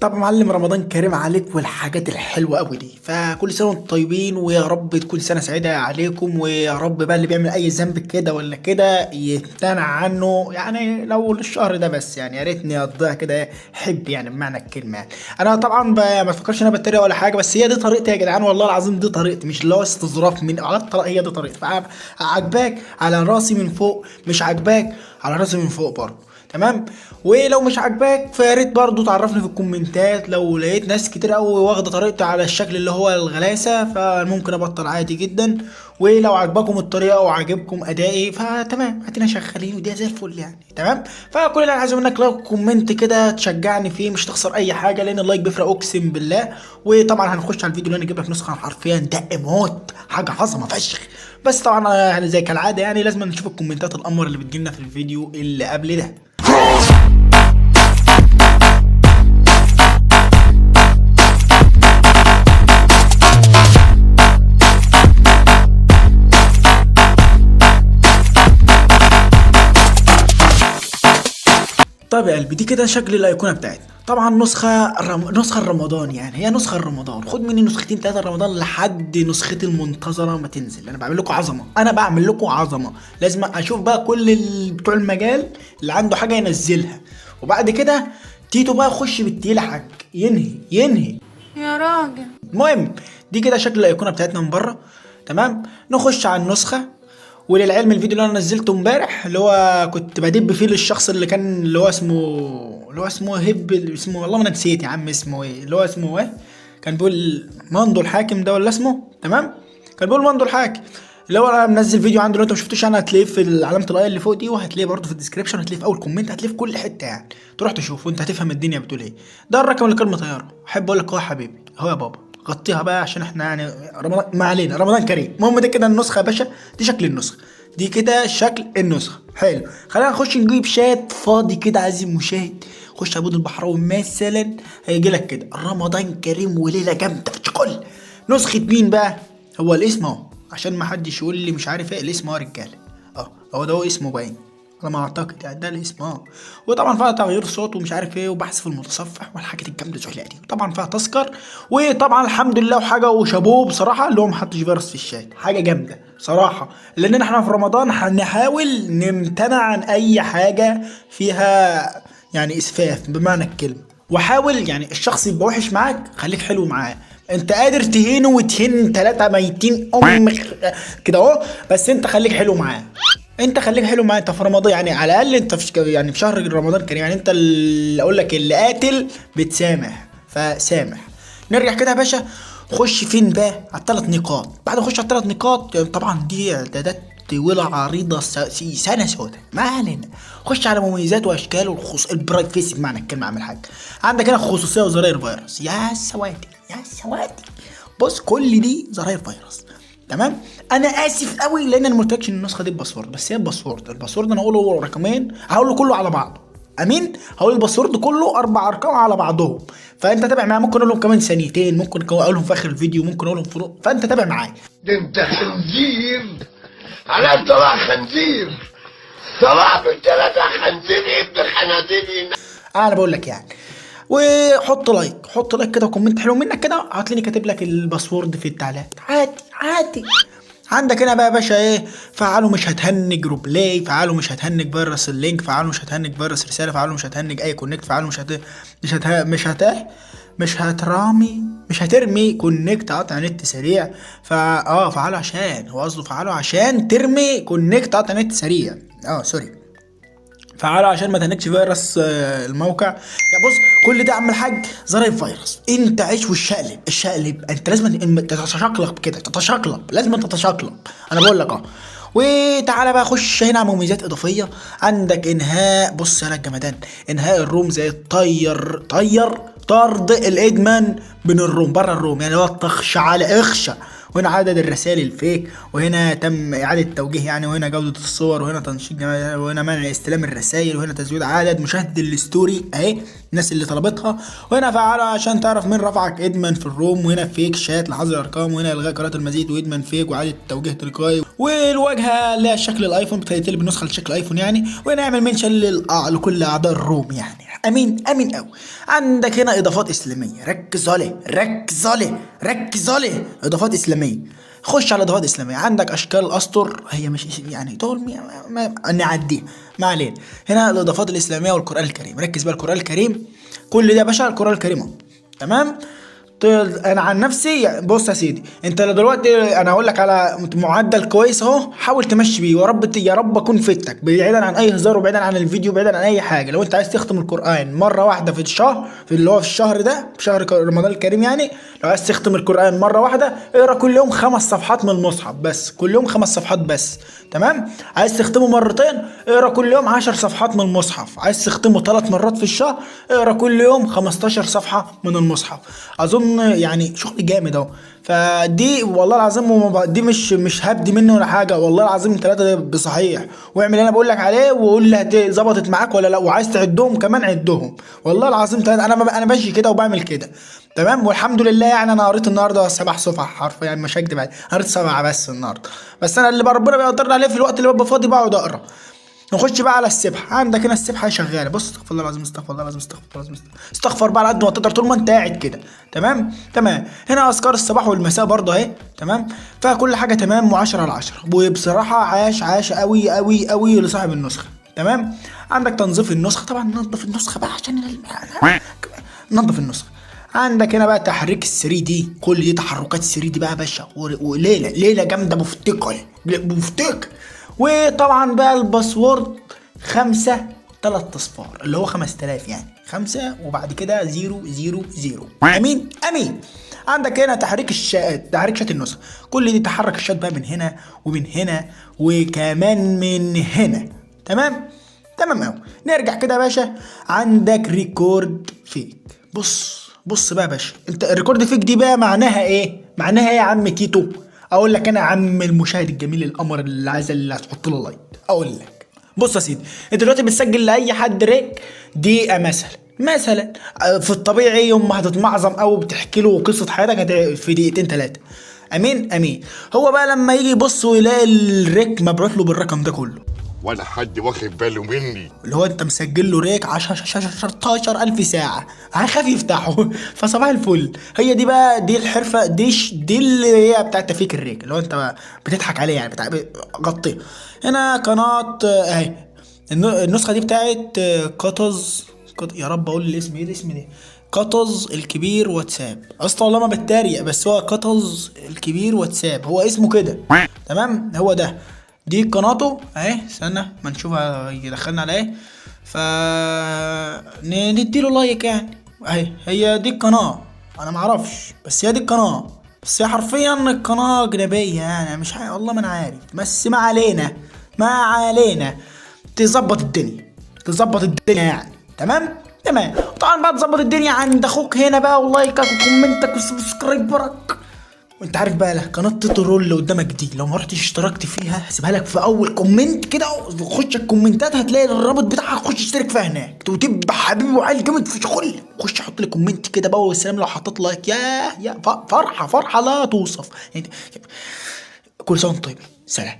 طب معلم، رمضان كريم عليك والحاجات الحلوه قوي دي، فكل سنه وانتم طيبين، ويا رب تكون سنه سعيده عليكم، ويا رب بقى اللي بيعمل اي ذنب كده ولا كده يمتنع عنه، يعني لو الشهر ده بس، يعني يا ريتني اقضيها كده حب، يعني بمعنى الكلمه يعني. انا طبعا ما تفكرش ان انا بتريق ولا حاجه، بس هي دي طريقتي يا جدعان، والله العظيم دي طريقتي، مش اللي هو استظراف من على الطريق، هي دي طريقتي. عجباك على راسي من فوق، مش عجباك على راسي من فوق برضه. تمام. ولو مش عاجباك فيا ريت برضه تعرفني في الكومنتات، لو لقيت ناس كتير قوي واخده طريقتي على الشكل اللي هو الغلاسه، فممكن ابطل عادي جدا. ولو عجبكم الطريقه وعجبكم ادائي فتمام، هاتينا شغالين ودي زي الفل يعني. تمام. فكل اللي انا عايزه منك لو كومنت كده تشجعني فيه، مش تخسر اي حاجه، لان اللايك بيفرق اقسم بالله. وطبعا هنخش على الفيديو اللي انا اجيب لك نسخه حرفيا دق موت، حاجه عظمه فشخ. بس طبعا يعني زي كالعاده، يعني لازم نشوف الكومنتات القمر اللي بتجيلنا في الفيديو اللي قبل ده. طيب يا قلبي، دي كده شكل الايقونه بتاعتنا. طبعا نسخه رمضان، يعني هي نسخه رمضان، خد مني نسختين ثلاثه رمضان لحد نسختي المنتظره ما تنزل. انا بعمل لكم عظمه، انا بعمل لكم عظمه. لازم اشوف بقى كل بتوع المجال اللي عنده حاجه ينزلها، وبعد كده تيتو بقى يخش بالتقيل حاج، ينهي يا راجل. المهم، دي كده شكل الايقونه بتاعتنا من بره. تمام. نخش على النسخه. وللعلم الفيديو اللي انا نزلته امبارح، اللي هو كنت بدب فيه للشخص اللي كان اللي هو اسمه اسمه والله ما انا نسيت يا عم اسمه ايه، اللي هو اسمه ايه، كان بيقول ماندو الحاكم ده ولا اسمه. تمام. كان بيقول ماندو الحاكم، اللي هو انا منزل فيديو عنده. لو انت ما شفتوش انا هتلاقيه في علامه الاي اللي فوق دي، وهتلاقيه برضه في الديسكربشن، هتلاقيه في اول كومنت، هتلاقيه في كل حته يعني. تروح تشوفه وانت هتفهم الدنيا بتقول ايه. ده الرقم اللي كان مطيره. احب اقول لك اهو يا حبيبي، اهو يا بابا، غطيها بقى عشان احنا يعني رمضان ما علينا، رمضان كريم. المهم ده كده النسخه يا باشا، دي شكل النسخه، دي كده شكل النسخه. حلو. خلينا نخش نجيب شات فاضي كده عزيزي المشاهد. خش عبود البحراوي مثلا، هيجي لك كده رمضان كريم وليله جامده في كل. نسخه مين بقى؟ هو الاسم اهو، عشان ما حدش يقول لي مش عارف ايه الاسم اهو يا رجاله. هو ده هو اسمه باين على ما اعتقد، يعني ده الاسم وطبعا فيها تغيير صوت ومش عارف ايه، وبحث في المتصفح والحاجات الجامده زحلقه دي، وطبعا فيها تذكر. وطبعا الحمد لله وحاجه وشابوه بصراحه اللي هو محطش فيروس في الشات، حاجه جامده بصراحه. لان احنا في رمضان هنحاول نمتنع عن اي حاجه فيها يعني اسفاف بمعنى الكلمه. وحاول يعني الشخص يبقى وحش معاك خليك حلو معاه. انت قادر تهينه وتهين ثلاثة ميتين كده اهو، بس انت خليك حلو معاه. انت في رمضان يعني، على الاقل انت في شهر رمضان كريم، يعني انت اللي اقول لك اللي قاتل بتسامح، فسامح. نرجع كده يا باشا. خش فين بقى؟ على الثلاث نقاط. بعد ما اخش على الثلاث نقاط، يعني طبعا دي اعدادات طويله عريضه سنه سودة، ما علينا. خش على مميزات واشكال البرايفسي بمعنى الكلمه. عامل حاجه عندك هنا خصوصيه وزراير فيروس، يا سواتي يا سواتي. بص كل دي زراير فيروس. تمام. انا اسف قوي لان انا ما قلتلكش ان النسخه دي باسورد، بس هي الباسورد انا هقوله رقمين، هقوله كله على بعضه. امين. هقول الباسورد كله 4 ارقام على بعضهم، فانت تابع معايا. ممكن اقول لهم كمان ثانيتين، ممكن اقولهم في اخر الفيديو، ممكن اقولهم فانت تابع معايا. ده انت خنزير، على طلع خنزير، طلع بالثلاثة خنزير ابن خنازير. انا بقول لك يعني. وحط لايك كده وكومنت حلو منك كده، هتلاقيني كاتب لك الباسورد في التعليقات عادي. عندك هنا بقى يا باشا ايه؟ فعلوا مش هتهنج روبلاي، فعلوا مش هتهنج فيروس اللينك، فعلوا مش هتهنج فيروس رساله، فعلوا مش هتهنج اي كونكت، فعلوا مش هترمي كونكت قطع نت سريع. فعلوا عشان هو قصده فعلوا عشان ترمي كونكت قطع نت سريع. سوري. فعلوا عشان ما تهنكش فيروس الموقع. يا بص كل ده يا عم الحاج زراير فيروس. انت عيش والشقلب انت لازم تتشقلب كده، لازم تتشقلب. انا بقول لك وتعالى بقى خش هنا على مميزات اضافيه. عندك انهاء، بص يا الجمدان، انهاء الروم زي طرد الادمان من الروم بره الروم، يعني هو تخشى على اخشى. وهنا عدد الرسائل الفيك، وهنا تم اعاده توجيه يعني، وهنا جوده الصور، وهنا تنشيط جماعي، وهنا منع استلام الرسائل، وهنا تزويد عدد مشاهده الستوري اهي الناس اللي طلبتها، وهنا فعله عشان تعرف مين رفعك ادمان في الروم، وهنا فيك شات لحظر الارقام، وهنا الغاء قراءه المزيد وادمان فيك واعاده توجيه تلقائي، والواجهه اللي هي شكل الايفون بتقلب النسخه لشكل الايفون يعني، وهنا اعمل منشن لكل اعضاء الروم يعني. امين امين قوي. عندك هنا اضافات اسلاميه، ركز عليه ركز عليه ركز عليه، اضافات اسلاميه. خش على اضافات اسلاميه، عندك اشكال الاسطر، هي مش يعني طول نعديها ما علينا. هنا الاضافات الاسلاميه والقران الكريم، ركز بقى القران الكريم، كل ده يا باشا القران الكريم اهو. تمام. انا عن نفسي بص يا سيدي، انت دلوقتي انا هقول لك على معدل كويس اهو، حاول تمشي بيه، يا رب اكون فدتك، بعيدا عن اي هزار وبعيدا عن الفيديو بعيدا عن اي حاجه. لو انت عايز تختم القران مره واحده في الشهر، في اللي هو في الشهر ده، في شهر رمضان الكريم يعني، لو عايز تختم القران مره واحده اقرا كل يوم 5 صفحات من المصحف بس، كل يوم 5 صفحات بس. تمام. عايز تختمه مرتين اقرا كل يوم 10 صفحات من المصحف. عايز تختمه 3 مرات في الشهر اقرا كل يوم 15 صفحه من المصحف. اظن يعني شغل جامد اهو. فدي والله العظيم دي مش هبدي منه ولا حاجه، والله العظيم 3 بصحيح. واعمل اللي انا بقول لك عليه وقول لي ظبطت معاك ولا لا، وعايز تعدهم كمان عدهم. والله العظيم 3 انا ماشي كده وبعمل كده. تمام. والحمد لله يعني انا قريت النهارده 7 صفح حرفيا، يعني مش هكدب عليك، قريت 7 بس النهارده. بس انا اللي ربنا بيقدرني عليه في الوقت اللي ببقى فاضي بقعد اقرا. نخش بقى على السبحه. عندك هنا السبحه شغاله، بص استغفر الله العظيم استغفر الله العظيم استغفر الله العظيم استغفر بقى على قد ما تقدر طول ما انت قاعد كده. تمام تمام. هنا اذكار الصباح والمساء برضه اهي. تمام. فيها كل حاجه تمام و10 على 10. وبصراحه عاش قوي قوي قوي لصاحب النسخه. تمام. عندك تنظيف النسخه، طبعا ننظف النسخه بقى عشان ننظف النسخه. عندك هنا بقى تحريك ال3 دي، كل دي تحركات 3 دي بقى يا باشا، وليله جامده مفتقه. وطبعا بقى الباسورد 5 3 اصفار اللي هو 5000 يعني 5 وبعد كده 000. امين امين. عندك هنا تحريك الشات، تحريك شات النسخ، كل دي تحرك الشات بقى من هنا ومن هنا وكمان من هنا. تمام تمام قوي. نرجع كده يا باشا، عندك ريكورد فيك. بص بقى يا باشا، انت الريكورد فيك دي بقى معناها ايه؟ معناها ايه يا عم تيتو؟ اقول لك انا يا عم المشاهد الجميل القمر اللي عايز اللي هتحط له لايك، اقول لك بص يا سيدي، انت دلوقتي بتسجل لاي حد ريك دقيقه مثلا في الطبيعي يوم ما هتتمعظم او بتحكي له قصه حياتك في دقيقتين 3. امين امين. هو بقى لما يجي يبص ويلاقي الريك مبعوث له بالرقم ده كله، ولا حد واخد باله مني، اللي هو انت مسجل له ريك 16000 ساعه، هيخاف يفتحه. فصباح الفل. هي دي بقى دي الحرفه دي اللي هي بتاعت تفكيك الريك، اللي هو انت بتضحك عليه يعني غطيه. هنا قناه اهي، النسخه دي بتاعت قطز، يا رب اقول الاسم ايه الاسم ده، قطز الكبير واتساب. اصلا والله ما بتريق، بس هو قطز الكبير واتساب، هو اسمه كده. تمام. هو ده، دي قناته اهي. استنى ما نشوفها يدخلنا على ايه، ف نديله لايك يعني. اهي هي دي القناه، انا معرفش بس هي دي القناه، بس هي حرفيا القناه اجنبيه يعني مش والله ما انا عارف، بس ما علينا تظبط الدنيا يعني. تمام تمام. طبعا بقى تظبط الدنيا عند اخوك هنا بقى، ولايكك وكومنتك وسبسكرايبرك. وانت عارف بقى قناه تيتو اللي قدامك دي، لو ما رحتش اشتركت فيها هسيبها لك في اول كومنت كده، خش الكومنتات هتلاقي الرابط بتاعها، خش اشترك فيها هناك وتبقى حبيبي وعيل جامد في شغل. خش حط لي كومنت كده بقى، والسلام لو حطيت لايك يا فرحه لا توصف يعني. كل سنه وانت طيب، سلام.